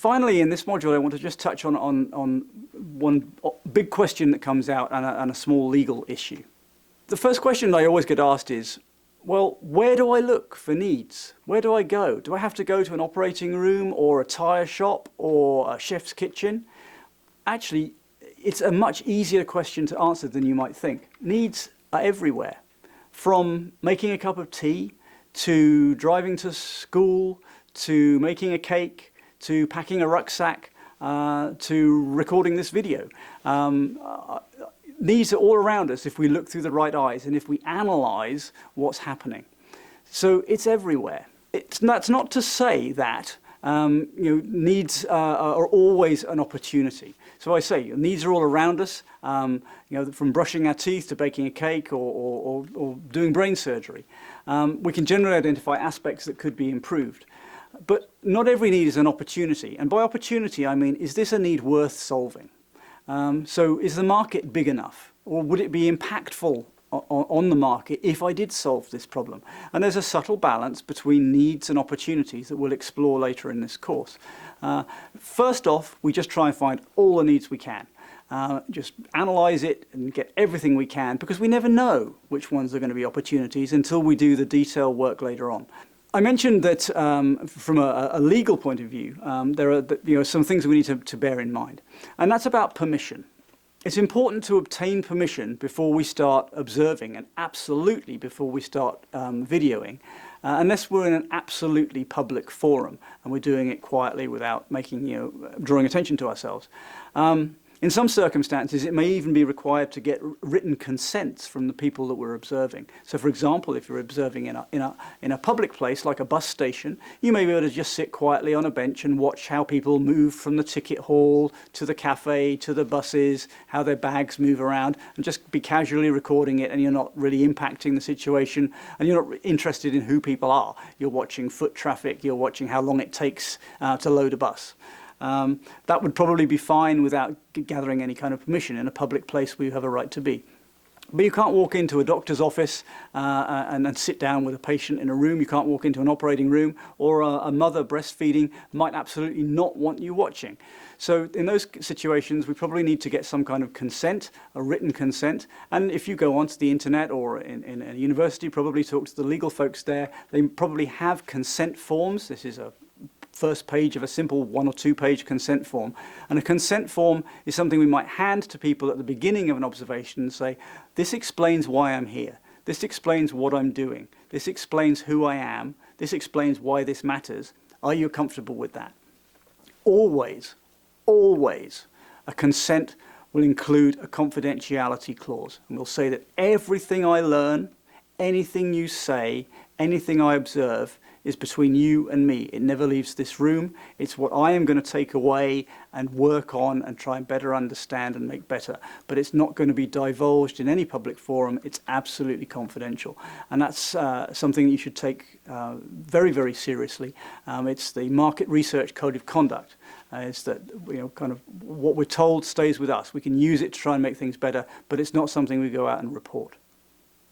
finally, in this module, I want to just touch on one big question that comes out and a small legal issue. The first question I always get asked is, well, where do I look for needs? Where do I go? Do I have to go to an operating room or a tyre shop or a chef's kitchen? Actually, it's a much easier question to answer than you might think. Needs are everywhere, from making a cup of tea, to driving to school, to making a cake, to packing a rucksack, to recording this video. Needs are all around us if we look through the right eyes and if we analyze what's happening. So it's everywhere. That's not to say that needs are always an opportunity. So I say needs are all around us, from brushing our teeth to baking a cake or doing brain surgery. We can generally identify aspects that could be improved. But not every need is an opportunity. And by opportunity, I mean, is this a need worth solving? So is the market big enough? Or would it be impactful on the market if I did solve this problem? And there's a subtle balance between needs and opportunities that we'll explore later in this course. First off, we just try and find all the needs we can. Just analyze it and get everything we can, because we never know which ones are going to be opportunities until we do the detailed work later on. I mentioned that from a legal point of view, there are some things we need to bear in mind. And that's about permission. It's important to obtain permission before we start observing, and absolutely before we start videoing, unless we're in an absolutely public forum and we're doing it quietly without drawing attention to ourselves. In some circumstances, it may even be required to get written consents from the people that we're observing. So, for example, if you're observing in a public place like a bus station, you may be able to just sit quietly on a bench and watch how people move from the ticket hall to the cafe to the buses, how their bags move around, and just be casually recording it, and you're not really impacting the situation, and you're not interested in who people are. You're watching foot traffic, you're watching how long it takes to load a bus. That would probably be fine without gathering any kind of permission in a public place where you have a right to be. But you can't walk into a doctor's office and sit down with a patient in a room. You can't walk into an operating room, or a mother breastfeeding might absolutely not want you watching. So in those situations, we probably need to get some kind of consent, a written consent. And if you go onto the internet or in a university, probably talk to the legal folks there. They probably have consent forms. This is a first page of a simple 1 or 2 page consent form. And a consent form is something we might hand to people at the beginning of an observation and say, this explains why I'm here. This explains what I'm doing. This explains who I am. This explains why this matters. Are you comfortable with that? Always, always, a consent will include a confidentiality clause. And we'll say that everything I learn, anything you say, anything I observe, is between you and me. It never leaves this room. It's what I am going to take away and work on and try and better understand and make better. But it's not going to be divulged in any public forum. It's absolutely confidential. And that's something that you should take very, very seriously. It's the Market Research Code of Conduct. It's that kind of what we're told stays with us. We can use it to try and make things better, but it's not something we go out and report.